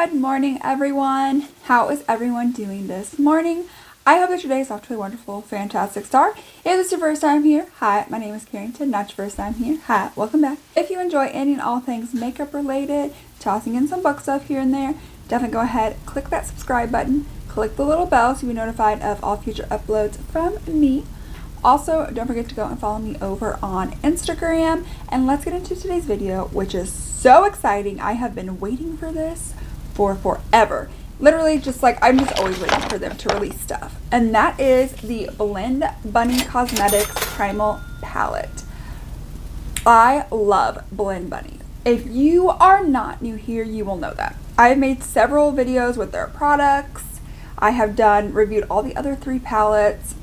Good morning, everyone. How is everyone doing this morning? I hope that your day is off to a wonderful, fantastic start. If this is your first time here, hi, my name is Carrington. Not your first time here, hi, welcome back. If you enjoy any and all things makeup related, tossing in some book stuff here and there, definitely go ahead, click that subscribe button, click the little bell so you'll be notified of all future uploads from me. Also, don't forget to go and follow me over on Instagram. And let's get into today's video, which is so exciting. I have been waiting for this for forever. Literally, just like, I'm just always waiting for them to release stuff. And that is the Blvd Cosmetics Primal palette. I love Blvd. If you are not new here, you will know that. I've made several videos with their products. I have reviewed all the other 3 palettes.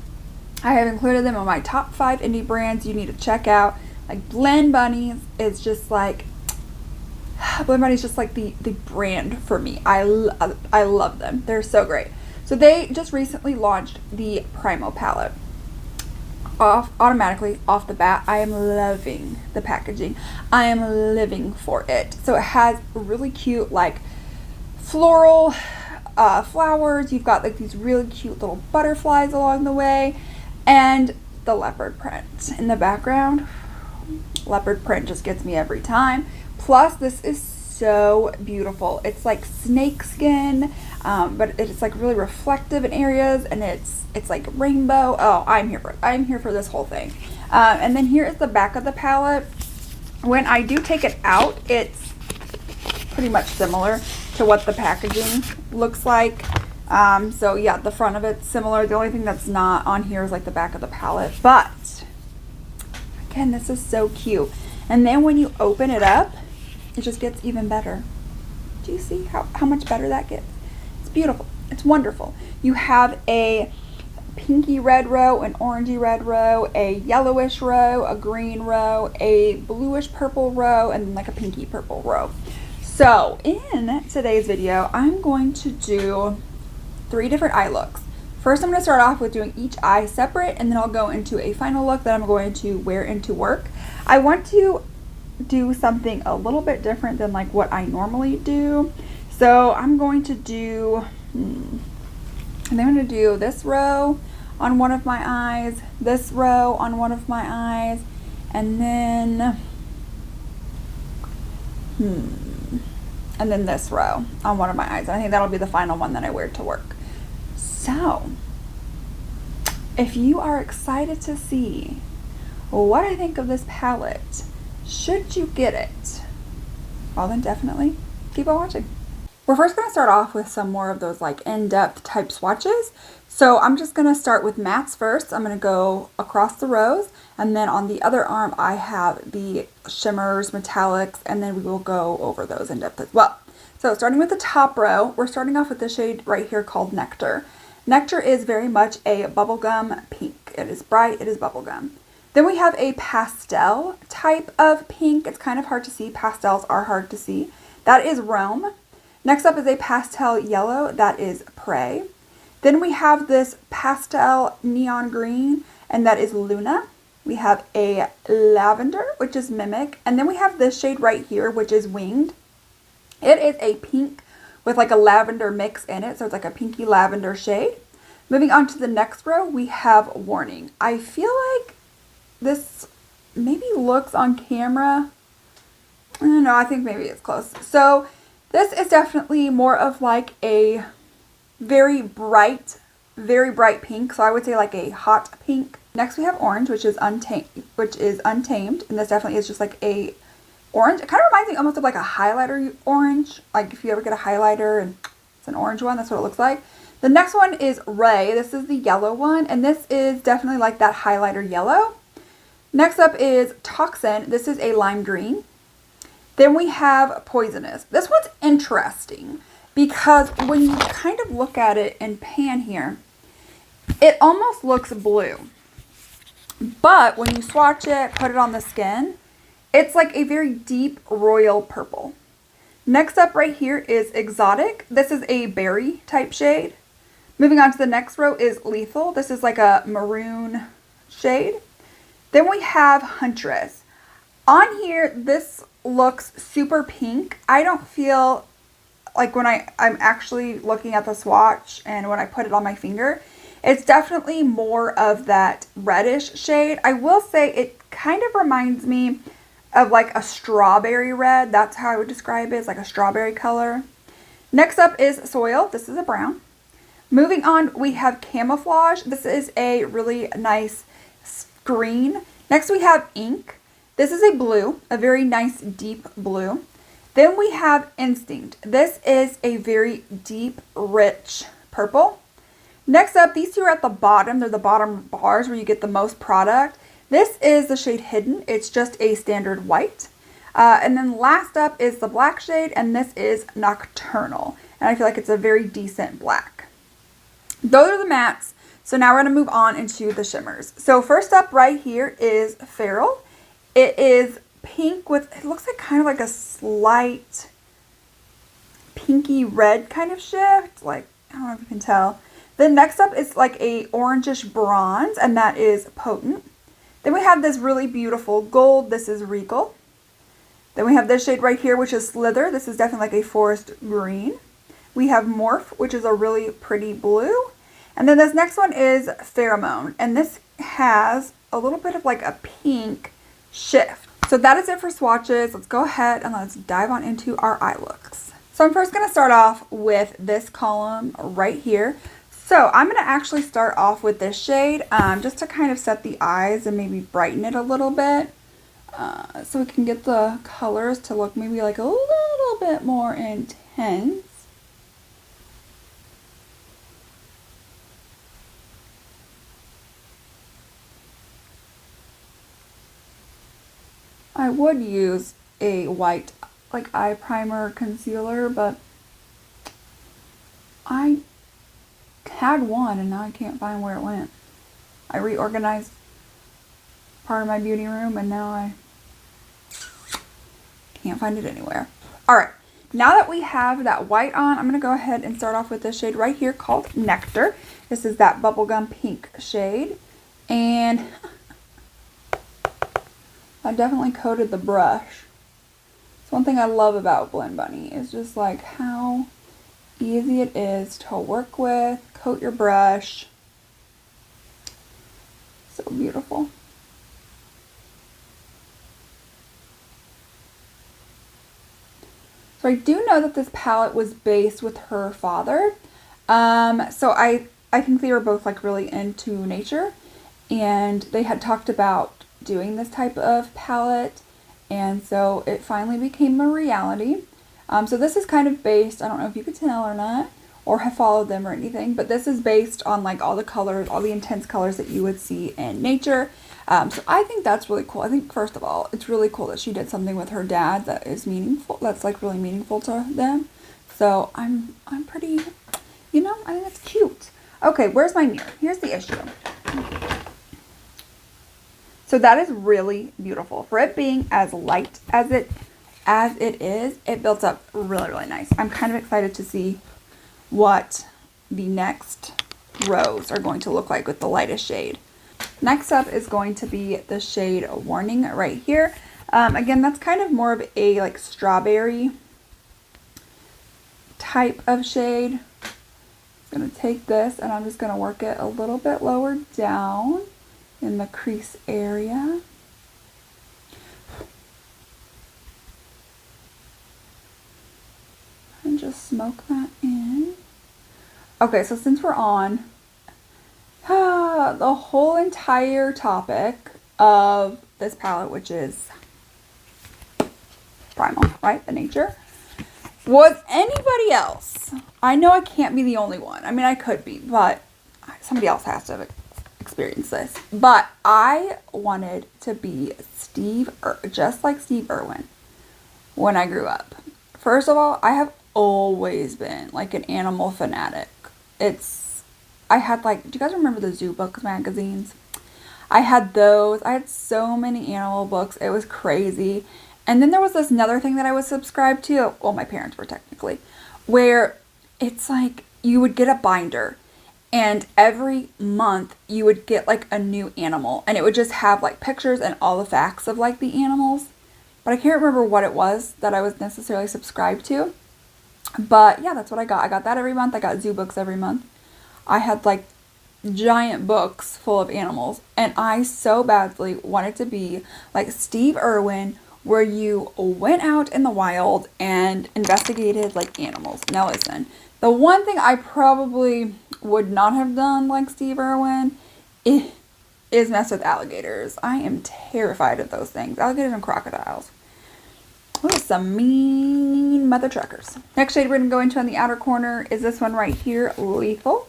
I have included them on my top 5 indie brands you need to check out. Like Blvd is just like, Blvd is just like the brand for me. I love them. They're so great. So they just recently launched the Primal palette. Automatically off the bat, I am loving the packaging. I am living for it. So it has really cute like floral flowers. You've got like these really cute little butterflies along the way. And the leopard print in the background. Leopard print just gets me every time. Plus, this is so beautiful. It's like snake skin, but it's like really reflective in areas, and it's like rainbow. Oh, I'm here for it. I'm here for this whole thing. And then here is the back of the palette. When I do take it out, it's pretty much similar to what the packaging looks like. So yeah, the front of it's similar. The only thing that's not on here is like the back of the palette. But again, this is so cute. And then when you open it up, it just gets even better. Do you see how much better that gets? It's beautiful. It's wonderful. You have a pinky red row, an orangey red row, a yellowish row, a green row, a bluish purple row, and like a pinky purple row. So in today's video, I'm going to do 3 different eye looks. First, I'm going to start off with doing each eye separate, and then I'll go into a final look that I'm going to wear into work. I want to do something a little bit different than like what I normally do. So I'm going to do, and I'm going to do this row on one of my eyes, this row on one of my eyes, and then, and then this row on one of my eyes. And I think that'll be the final one that I wear to work. So, if you are excited to see what I think of this palette, should you get it, well then definitely keep on watching. We're first going to start off with some more of those like in-depth type swatches. So I'm just going to start with mattes first. I'm going to go across the rows, and then on the other arm I have the shimmers, metallics, and then we will go over those in depth as well. So starting with the top row, we're starting off with the shade right here called Nectar. Nectar is very much a bubblegum pink. It is bright, it is bubblegum. Then we have a pastel type of pink. It's kind of hard to see. Pastels are hard to see. That is Rome. Next up is a pastel yellow. That is Prey. Then we have this pastel neon green, and that is Luna. We have a lavender, which is Mimic. And then we have this shade right here, which is Winged. It is a pink with like a lavender mix in it. So it's like a pinky lavender shade. Moving on to the next row, we have Warning. I feel like this maybe looks on camera. I don't know. I think maybe it's close. So this is definitely more of like a very bright pink. So I would say like a hot pink. Next we have Orange, which is Untamed. And this definitely is just like a orange. It kind of reminds me almost of like a highlighter orange. Like if you ever get a highlighter and it's an orange one, that's what it looks like. The next one is Ray. This is the yellow one. And this is definitely like that highlighter yellow. Next up is Toxin. This is a lime green. Then we have Poisonous. This one's interesting because when you kind of look at it and pan here, it almost looks blue. But when you swatch it, put it on the skin, it's like a very deep royal purple. Next up right here is Exotic. This is a berry type shade. Moving on to the next row is Lethal. This is like a maroon shade. Then we have Huntress. On here, this looks super pink. I don't feel like when I'm actually looking at the swatch and when I put it on my finger, it's definitely more of that reddish shade. I will say it kind of reminds me of like a strawberry red. That's how I would describe it. It's like a strawberry color. Next up is Soil. This is a brown. Moving on, we have Camouflage. This is a really nice green. Next we have Ink. This is a blue, a very nice deep blue. Then we have Instinct. This is a very deep, rich purple. Next up, these two are at the bottom. They're the bottom bars where you get the most product. This is the shade Hidden. It's just a standard white. And then last up is the black shade, and this is Nocturnal. And I feel like it's a very decent black. Those are the mattes. So now we're going to move on into the shimmers. So first up right here is Feral. It is pink with, it looks like kind of like a slight pinky red kind of shift. Like, I don't know if you can tell. Then next up is like a orangish bronze, and that is Potent. Then we have this really beautiful gold. This is Regal. Then we have this shade right here, which is Slither. This is definitely like a forest green. We have Morph, which is a really pretty blue. And then this next one is Pheromone, and this has a little bit of like a pink shift. So that is it for swatches. Let's go ahead and let's dive on into our eye looks. So I'm first going to start off with this column right here. So I'm going to actually start off with this shade just to kind of set the eyes and maybe brighten it a little bit. So we can get the colors to look maybe like a little bit more intense. I would use a white like eye primer concealer, but I had one and now I can't find where it went. I reorganized part of my beauty room and now I can't find it anywhere. Alright, now that we have that white on, I'm going to go ahead and start off with this shade right here called Nectar. This is that bubblegum pink shade, and I definitely coated the brush. It's one thing I love about Blend Bunny is just like how easy it is to work with. Coat your brush. So beautiful. So I do know that this palette was based with her father. So I think they were both like really into nature, and they had talked about doing this type of palette, and so it finally became a reality. So this is kind of based, I don't know if you could tell or not, or have followed them or anything, but this is based on like all the colors, all the intense colors that you would see in nature. So I think that's really cool. I think first of all, it's really cool that she did something with her dad that is meaningful, that's like really meaningful to them. So I'm pretty, you know, I think that's cute. Okay, where's my mirror? Here's the issue. So that is really beautiful. For it being as light as it is, it built up really, really nice. I'm kind of excited to see what the next rows are going to look like with the lightest shade. Next up is going to be the shade Warning right here. Again, that's kind of more of a like strawberry type of shade. I'm going to take this and I'm just going to work it a little bit lower down in the crease area. And just smoke that in. Okay, so since we're on the whole entire topic of this palette, which is Primal, right? The Nature. Was anybody else? I know I can't be the only one. I mean, I could be, but somebody else has to experience this. But I wanted to be just like Steve Irwin when I grew up. First of all, I have always been like an animal fanatic. I had like, do you guys remember the Zoo Books magazines? I had those. I had so many animal books. It was crazy. And then there was this another thing that I was subscribed to. Well, my parents were technically. Where it's like you would get a binder. And every month you would get like a new animal. And it would just have like pictures and all the facts of like the animals. But I can't remember what it was that I was necessarily subscribed to. But yeah, that's what I got. I got that every month. I got zoo books every month. I had like giant books full of animals, and I so badly wanted to be like Steve Irwin, where you went out in the wild and investigated like animals. Now listen, the one thing I probably would not have done like Steve Irwin is mess with alligators. I am terrified of those things. Alligators and crocodiles. What are some mean mother truckers. Next shade we're going to go into on the outer corner is this one right here, Lethal.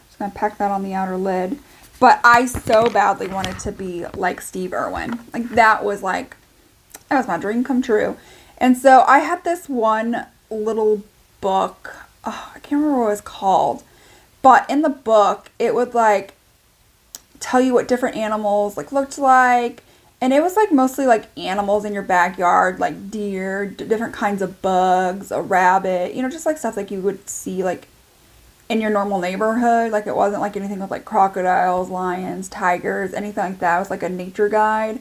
Just going to pack that on the outer lid. But I so badly wanted to be like Steve Irwin. Like that was my dream come true. And so I had this one little book. Oh, I can't remember what it was called. But in the book, it would like tell you what different animals like looked like. And it was like mostly like animals in your backyard, like deer, different kinds of bugs, a rabbit, you know, just like stuff like you would see like in your normal neighborhood. Like it wasn't like anything with like crocodiles, lions, tigers, anything like that. It was like a nature guide.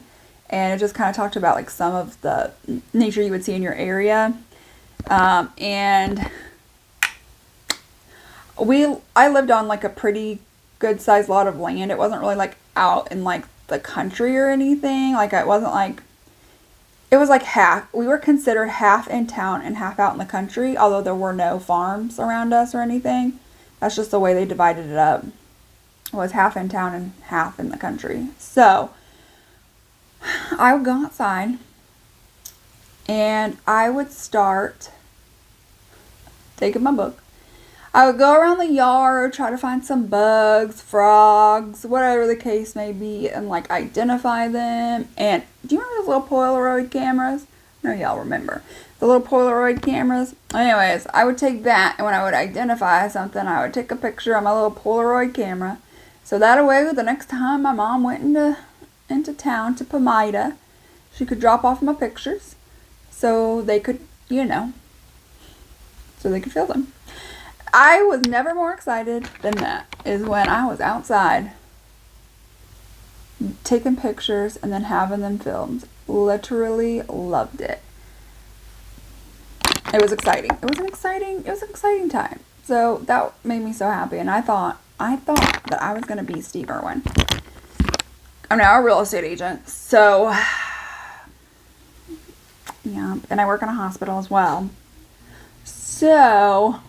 And it just kind of talked about like some of the nature you would see in your area. And I lived on like a pretty good sized lot of land. It wasn't really like out in like the country or anything. Like it wasn't like, it was like half. We were considered half in town and half out in the country, although there were no farms around us or anything. That's just the way they divided it up. It was half in town and half in the country. So I would go outside and I would start taking my book. I would go around the yard, try to find some bugs, frogs, whatever the case may be, and like identify them. And do you remember those little Polaroid cameras? No, y'all remember. The little Polaroid cameras. Anyways, I would take that, and when I would identify something, I would take a picture on my little Polaroid camera. So that way, the next time my mom went into town to Pomida, she could drop off my pictures so they could, so they could fill them. I was never more excited than that, is when I was outside taking pictures and then having them filmed. Literally loved it. It was exciting. It was an exciting time. So that made me so happy, and I thought that I was going to be Steve Irwin. I'm now a real estate agent, so yeah, and I work in a hospital as well. So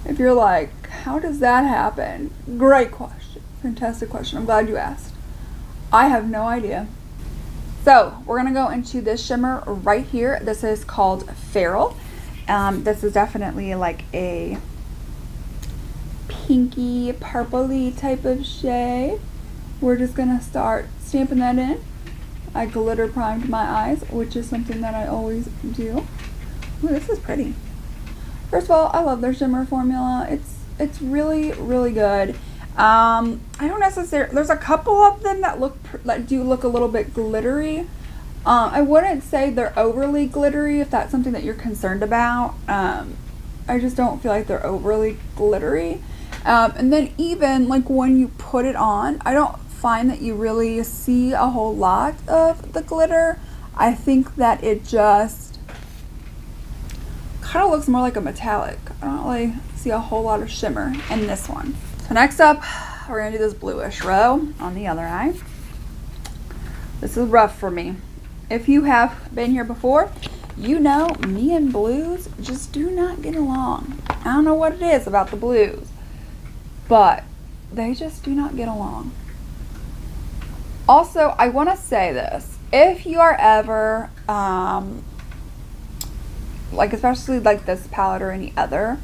if you're like, how does that happen? Great question. Fantastic question. I'm glad you asked. I have no idea. So we're going to go into this shimmer right here. This is called Feral. This is definitely like a pinky, purpley type of shade. We're just going to start stamping that in. I glitter primed my eyes, which is something that I always do. Ooh, this is pretty. First of all, I love their shimmer formula. It's really, really good. I don't necessarily, there's a couple of them that do look a little bit glittery. I wouldn't say they're overly glittery if that's something that you're concerned about. I just don't feel like they're overly glittery. And then even like when you put it on, I don't find that you really see a whole lot of the glitter. I think that it just kind of looks more like a metallic. I don't really see a whole lot of shimmer in this one. So next up, we're going to do this bluish row on the other eye. This is rough for me. If you have been here before, you know me and blues just do not get along. I don't know what it is about the blues, but they just do not get along. Also, I want to say this. If you are ever, like especially like this palette or any other,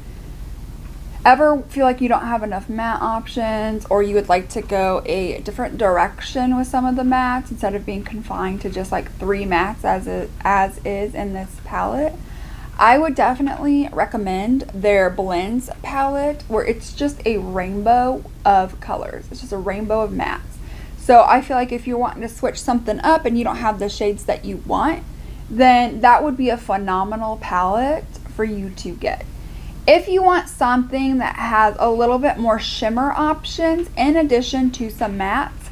ever feel like you don't have enough matte options, or you would like to go a different direction with some of the mattes instead of being confined to just like 3 mattes as is in this palette, I would definitely recommend their blends palette, where it's just a rainbow of colors. It's just a rainbow of mattes. So I feel like if you're wanting to switch something up and you don't have the shades that you want, then that would be a phenomenal palette for you to get. If you want something that has a little bit more shimmer options in addition to some mattes,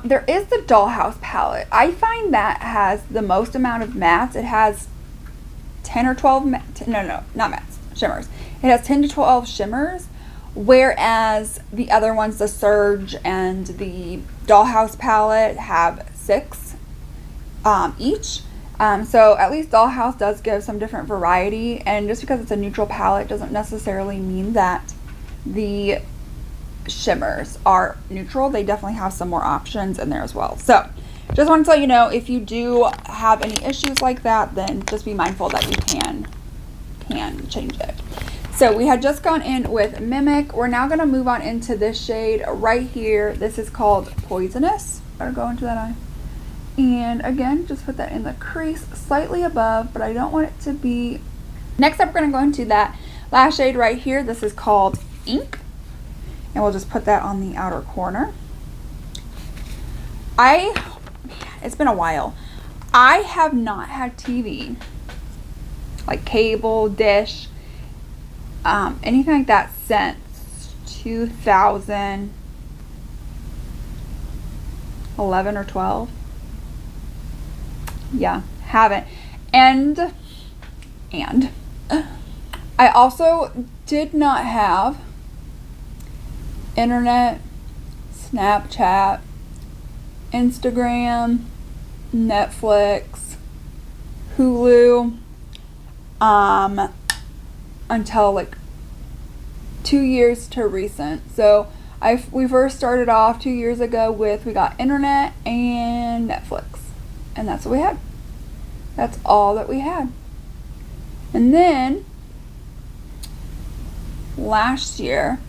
there is the Dollhouse palette. I find that has the most amount of mattes. It has 10 or 12, no, not mattes, shimmers. It has 10 to 12 shimmers, whereas the other ones, the Surge and the Dollhouse palette, have 6 each. So at least Dollhouse does give some different variety, and just because it's a neutral palette doesn't necessarily mean that the shimmers are neutral. They definitely have some more options in there as well. So just wanted to let you know, if you do have any issues like that, then just be mindful that you can change it. So we had just gone in with Mimic. We're now going to move on into this shade right here. This is called Poisonous. Better go into that eye. And again, just put that in the crease slightly above, but I don't want it to be. Next up, we're going to go into that last shade right here. This is called Ink. And we'll just put that on the outer corner. It's been a while. I have not had TV, like cable, dish, anything like that since 2011 or 12. Yeah, haven't. And I also did not have internet, Snapchat, Instagram, Netflix, Hulu, until like 2 years to recent. So we first started off 2 years ago with, we got internet and Netflix, and that's what we had. That's all that we had. And then last year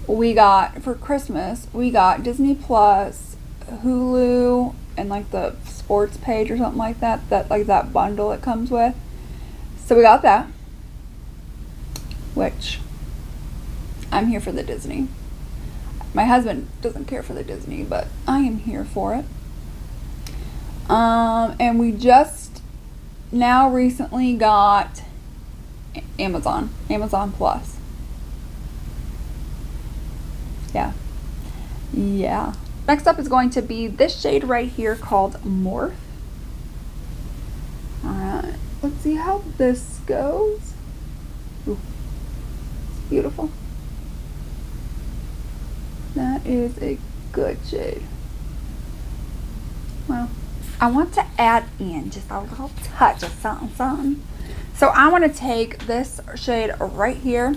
we got, for Christmas, we got Disney Plus, Hulu, and like the sports page or something like that, like that bundle it comes with. So we got that, which I'm here for the Disney. My husband doesn't care for the Disney, but I am here for it. And we just now recently got Amazon Plus. Yeah. Next up is going to be this shade right here called Morph. Alright, let's see how this goes. Ooh, it's beautiful. That is a good shade. Well, I want to add in just a little touch of something. So I want to take this shade right here,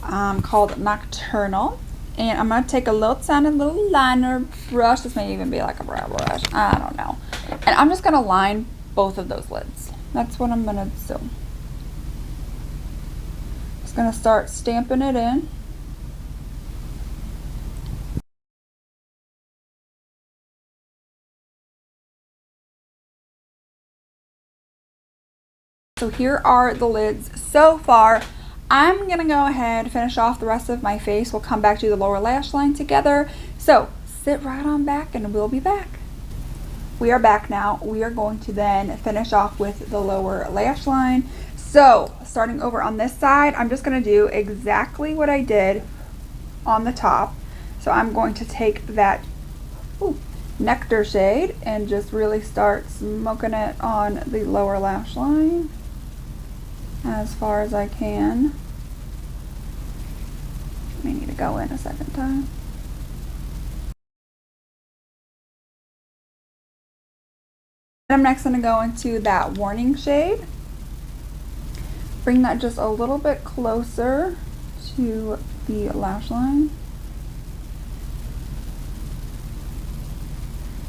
called Nocturnal. And I'm going to take a little tiny little liner brush. This may even be like a brow brush. I don't know. And I'm just going to line both of those lids. That's what I'm going to do. Just going to start stamping it in. So here are the lids so far. I'm gonna go ahead and finish off the rest of my face. We'll come back to the lower lash line together. So sit right on back and we'll be back. We are back now. We are going to then finish off with the lower lash line. So starting over on this side, I'm just gonna do exactly what I did on the top. So I'm going to take that Nectar shade and just really start smoking it on the lower lash line as far as I can. May need to go in a second time. I'm next going to go into that Warning shade. Bring that just a little bit closer to the lash line.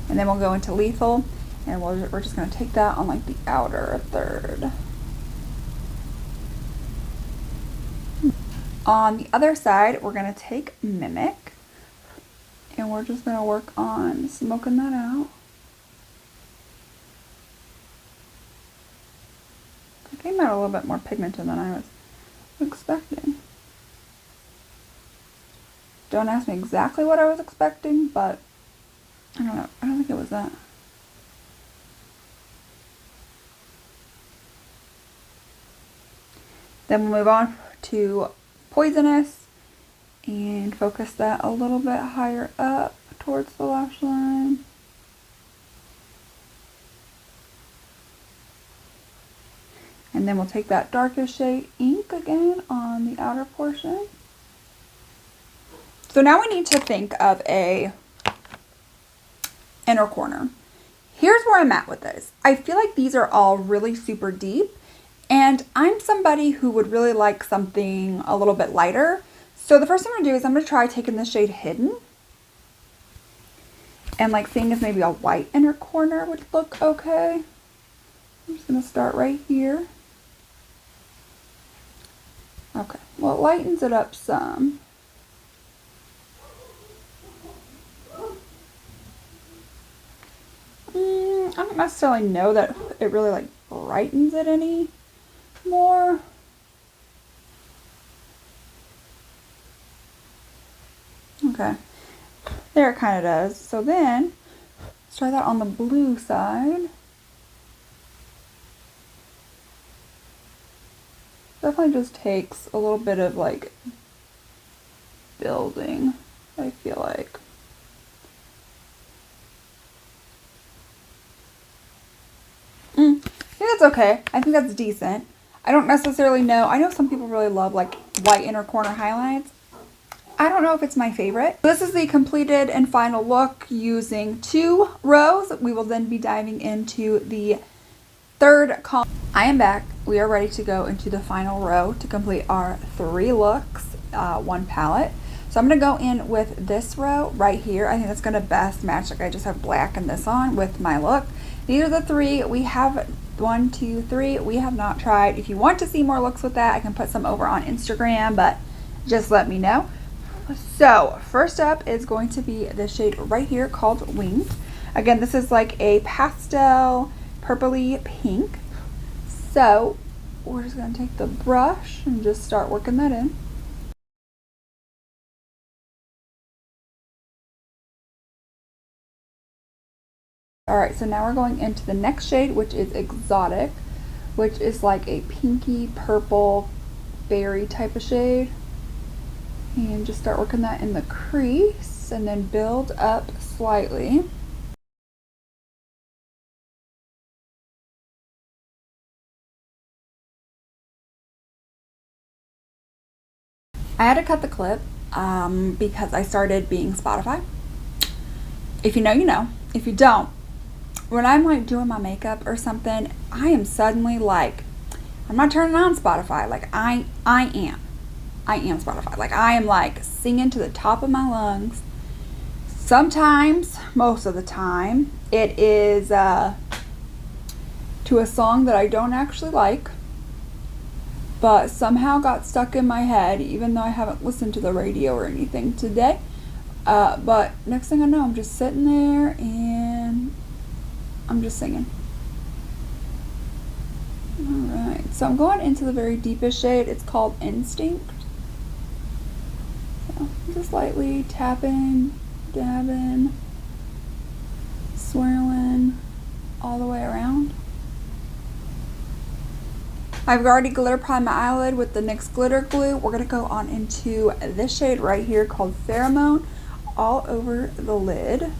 And then we'll go into Lethal, and we're just going to take that on like the outer third. On the other side, we're going to take Mimic, and we're just going to work on smoking that out. It came out a little bit more pigmented than I was expecting. Don't ask me exactly what I was expecting, but I don't know. I don't think it was that. Then we'll move on to Poisonous and focus that a little bit higher up towards the lash line. And then we'll take that darkest shade ink again on the outer portion. So now we need to think of a inner corner. Here's where I'm at with this. I feel like these are all really super deep, and I'm somebody who would really like something a little bit lighter. So the first thing I'm gonna do is I'm gonna try taking the shade Hidden and like seeing if maybe a white inner corner would look okay. I'm just gonna start right here. Okay, well, it lightens it up some. I don't necessarily know that it really like brightens it any more. Okay, there it kind of does. So then let's try that on the blue side. Definitely just takes a little bit of like building, I feel like. I think that's okay. I think that's decent. I don't necessarily know. I know some people really love like white inner corner highlights. I don't know if it's my favorite. This is the completed and final look using 2 rows. We will then be diving into the third column. I am back. We are ready to go into the final row to complete our 3 looks, 1 palette. So I'm going to go in with this row right here. I think that's going to best match, like I just have black and this on with my look. These are the 3. We have 1, 2, 3. We have not tried. If you want to see more looks with that, I can put some over on Instagram, but just let me know. So first up is going to be the shade right here called Wings. Again, this is like a pastel purpley pink. So we're just going to take the brush and just start working that in. Alright, so now we're going into the next shade, which is Exotic, which is like a pinky purple berry type of shade. And just start working that in the crease and then build up slightly. I had to cut the clip because I started being Spotify. If you know, you know. If you don't, when I'm like doing my makeup or something, I am suddenly like, I'm not turning on Spotify. Like I am Spotify. Like I am like singing to the top of my lungs. Sometimes, most of the time, it is to a song that I don't actually like, but somehow got stuck in my head, even though I haven't listened to the radio or anything today. But next thing I know, I'm just sitting there and I'm just singing. Alright, so I'm going into the very deepest shade. It's called Instinct. So just lightly tapping, dabbing, swirling all the way around. I've already glitter primed my eyelid with the NYX glitter glue. We're going to go on into this shade right here called Pheromone all over the lid.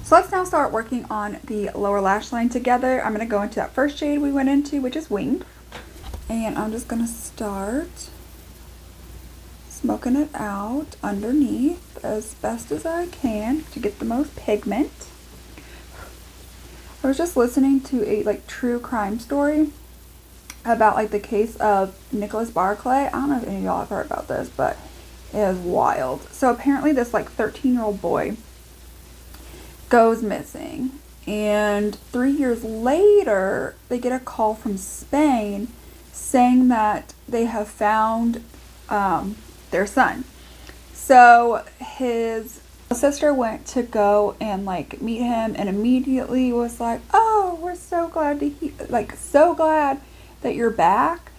So let's now start working on the lower lash line together. I'm going to go into that first shade we went into, which is Winged. And I'm just going to start smoking it out underneath as best as I can to get the most pigment. I was just listening to a like true crime story about like the case of Nicholas Barclay. I don't know if any of y'all have heard about this, but it is wild. So apparently this like 13-year-old boy goes missing, and 3 years later they get a call from Spain saying that they have found their son. So his sister went to go and like meet him and immediately was like, oh, we're so glad to so glad that you're back.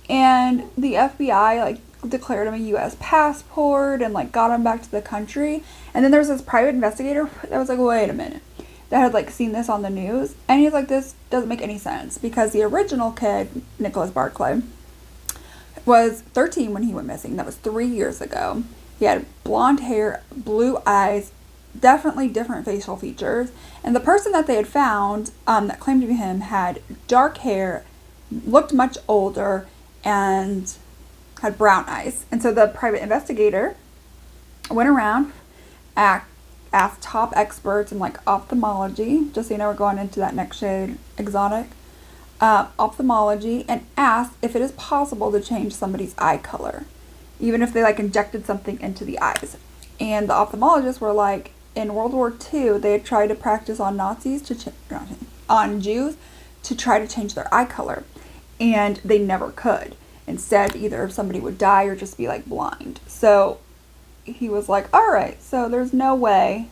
And the FBI like declared him a US passport and like got him back to the country. And then there was this private investigator that was like, wait a minute, that had like seen this on the news, and he's like, this doesn't make any sense because the original kid, Nicholas Barclay, was 13 when he went missing. That was 3 years ago. He had blonde hair, blue eyes, definitely different facial features. And the person that they had found, that claimed to be him, had dark hair, looked much older, and had brown eyes. And so the private investigator went around, asked top experts in like ophthalmology, just so you know, we're going into that next shade, exotic, ophthalmology, and asked if it is possible to change somebody's eye color, even if they like injected something into the eyes. And the ophthalmologists were like, in World War II, they had tried to practice on on Jews to try to change their eye color, and they never could. Instead, either somebody would die or just be like blind. So he was like, all right, so there's no way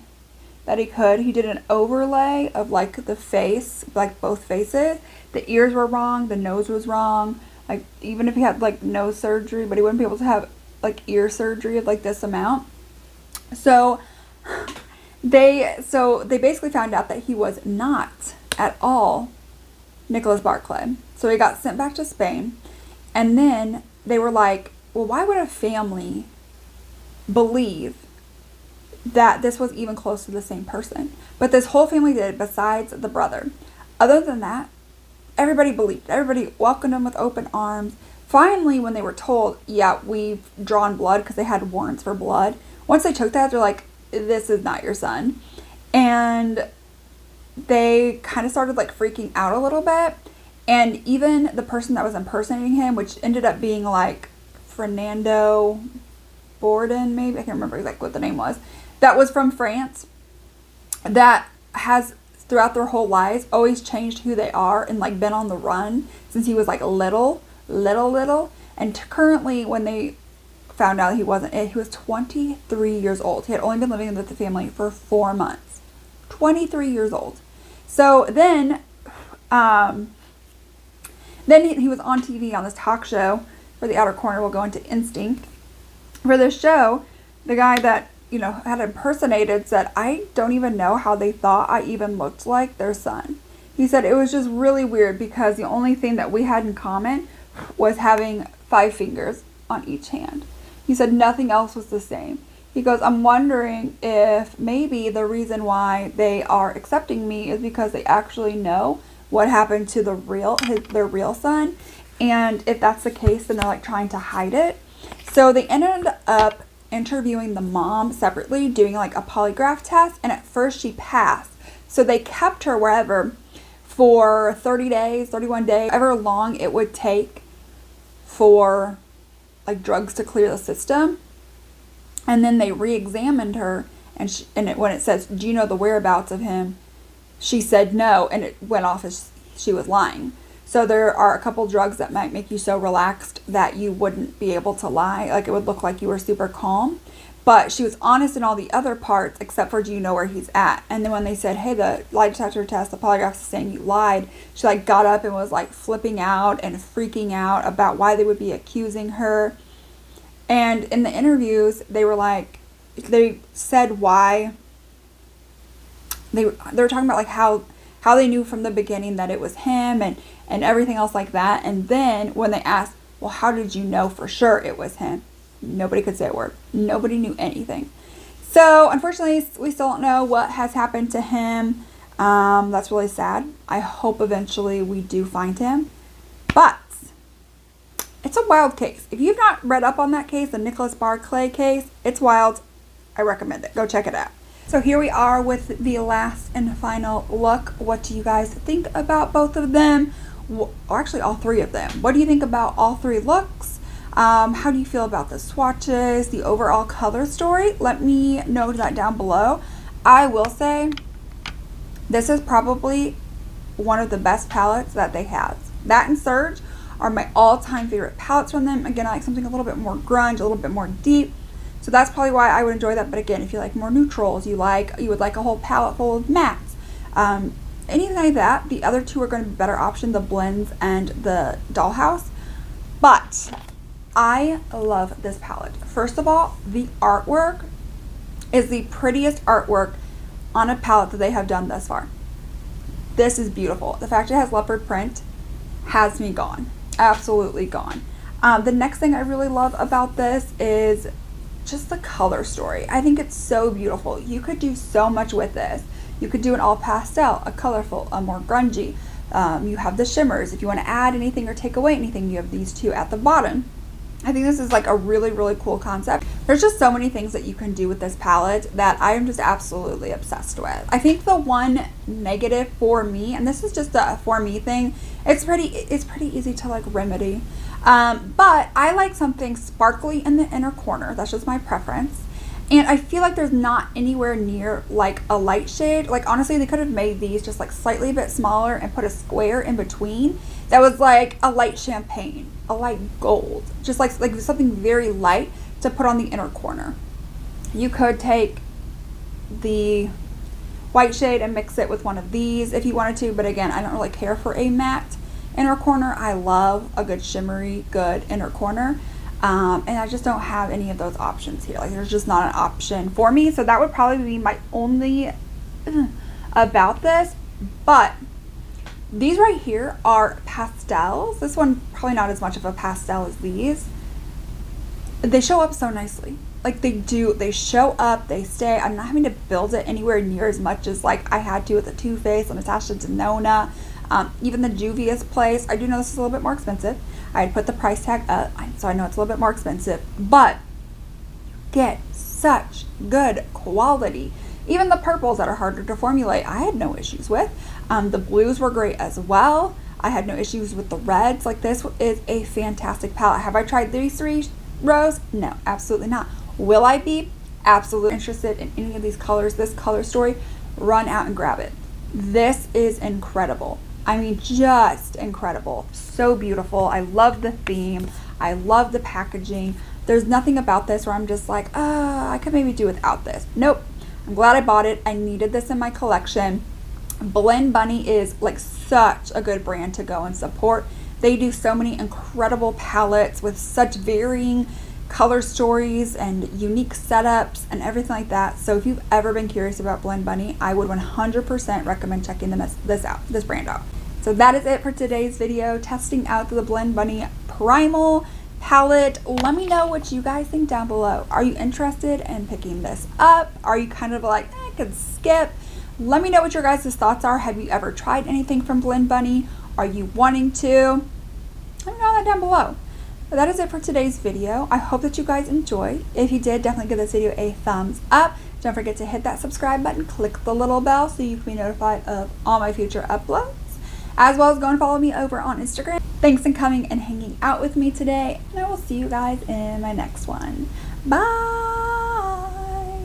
that he could. He did an overlay of like the face, like both faces. The ears were wrong, the nose was wrong. Like even if he had like nose surgery, but he wouldn't be able to have like ear surgery of like this amount. So they basically found out that he was not at all Nicholas Barclay. So he got sent back to Spain. And then they were like, well, why would a family believe that this was even close to the same person? But this whole family did, besides the brother. Other than that, everybody believed. Everybody welcomed him with open arms. Finally, when they were told, yeah, we've drawn blood, because they had warrants for blood, once they took that, they're like, this is not your son. And they kind of started like freaking out a little bit. And even the person that was impersonating him, which ended up being like Fernando Borden, maybe, I can't remember exactly what the name was, that was from France, that has throughout their whole lives always changed who they are and like been on the run since he was like little. And currently, when they found out he wasn't it, he was 23 years old. He had only been living with the family for 4 months. 23 years old. So then he was on TV on this talk show for The Outer Corner. We'll go into Instinct. For this show, the guy that, had impersonated said, I don't even know how they thought I even looked like their son. He said it was just really weird because the only thing that we had in common was having 5 fingers on each hand. He said nothing else was the same. He goes, I'm wondering if maybe the reason why they are accepting me is because they actually know what happened to their real son. And if that's the case, then they're like trying to hide it. So they ended up interviewing the mom separately, doing like a polygraph test. And at first she passed. So they kept her wherever for 30 days, 31 days, however long it would take for like drugs to clear the system. And then they re-examined her, and when it says, do you know the whereabouts of him? She said no, and it went off as she was lying. So there are a couple drugs that might make you so relaxed that you wouldn't be able to lie. Like it would look like you were super calm. But she was honest in all the other parts except for, do you know where he's at? And then when they said, hey, the lie detector test, the polygraph is saying you lied, she like got up and was like flipping out and freaking out about why they would be accusing her. And in the interviews, they were like, they said why they were talking about like how they knew from the beginning that it was him and everything else like that. And then when they asked, well, how did you know for sure it was him? Nobody could say a word. Nobody knew anything. So unfortunately, we still don't know what has happened to him. That's really sad. I hope eventually we do find him. But it's a wild case. If you've not read up on that case, the Nicholas Barclay case, it's wild. I recommend it. Go check it out. So here we are with the last and final look. What do you guys think about both of them? Or actually all 3 of them. What do you think about all 3 looks? How do you feel about the swatches, the overall color story? Let me know that down below. I will say this is probably one of the best palettes that they have. That and Surge are my all-time favorite palettes from them. Again, I like something a little bit more grunge, a little bit more deep. So that's probably why I would enjoy that. But again, if you like more neutrals, you would like a whole palette full of mattes, anything like that, the other 2 are going to be better option, the blends and the Dollhouse. But I love this palette. First of all, the artwork is the prettiest artwork on a palette that they have done thus far. This is beautiful. The fact it has leopard print has me gone. Absolutely gone. The next thing I really love about this is just the color story. I think it's so beautiful. You could do so much with this. You could do an all pastel, a colorful, a more grungy. You have the shimmers. If you want to add anything or take away anything, you have these two at the bottom. I think this is like a really, really cool concept. There's just so many things that you can do with this palette that I am just absolutely obsessed with. I think the one negative for me, and this is just a for me thing, it's pretty easy to like remedy. But I like something sparkly in the inner corner. That's just my preference. And I feel like there's not anywhere near like a light shade. Like honestly, they could have made these just like slightly a bit smaller and put a square in between that was like a light champagne, a light gold, just like something very light to put on the inner corner. You could take the white shade and mix it with one of these if you wanted to, but again, I don't really care for a matte inner corner. I love a good shimmery, good inner corner. And I just don't have any of those options here. Like there's just not an option for me. So that would probably be my only about this. But these right here are pastels. This one probably not as much of a pastel as these. They show up so nicely. Like they do, they show up, they stay. I'm not having to build it anywhere near as much as like I had to with the Too Faced, the Natasha Denona, even the Juvia's Place. I do know this is a little bit more expensive. I had put the price tag up, so I know it's a little bit more expensive, but you get such good quality. Even the purples that are harder to formulate, I had no issues with. The blues were great as well. I had no issues with the reds. Like this is a fantastic palette. Have I tried these 3 rows? No, absolutely not. Will I be absolutely interested in any of these colors, this color story? Run out and grab it. This is incredible. I mean, just incredible. So beautiful. I love the theme. I love the packaging. There's nothing about this where I'm just like, I could maybe do without this. Nope. I'm glad I bought it. I needed this in my collection. Blend Bunny is like such a good brand to go and support. They do so many incredible palettes with such varying color stories and unique setups and everything like that. So if you've ever been curious about Blend Bunny, I would 100% recommend checking this brand out. So that is it for today's video, testing out the Blend Bunny Primal palette. Let me know what you guys think down below. Are you interested in picking this up? Are you kind of like, I could skip? Let me know what your guys' thoughts are. Have you ever tried anything from Blend Bunny? Are you wanting to? Let me know that down below. But that is it for today's video. I hope that you guys enjoyed. If you did, definitely give this video a thumbs up. Don't forget to hit that subscribe button, click the little bell so you can be notified of all my future uploads, as well as go and follow me over on Instagram. Thanks for coming and hanging out with me today, and I will see you guys in my next one. Bye!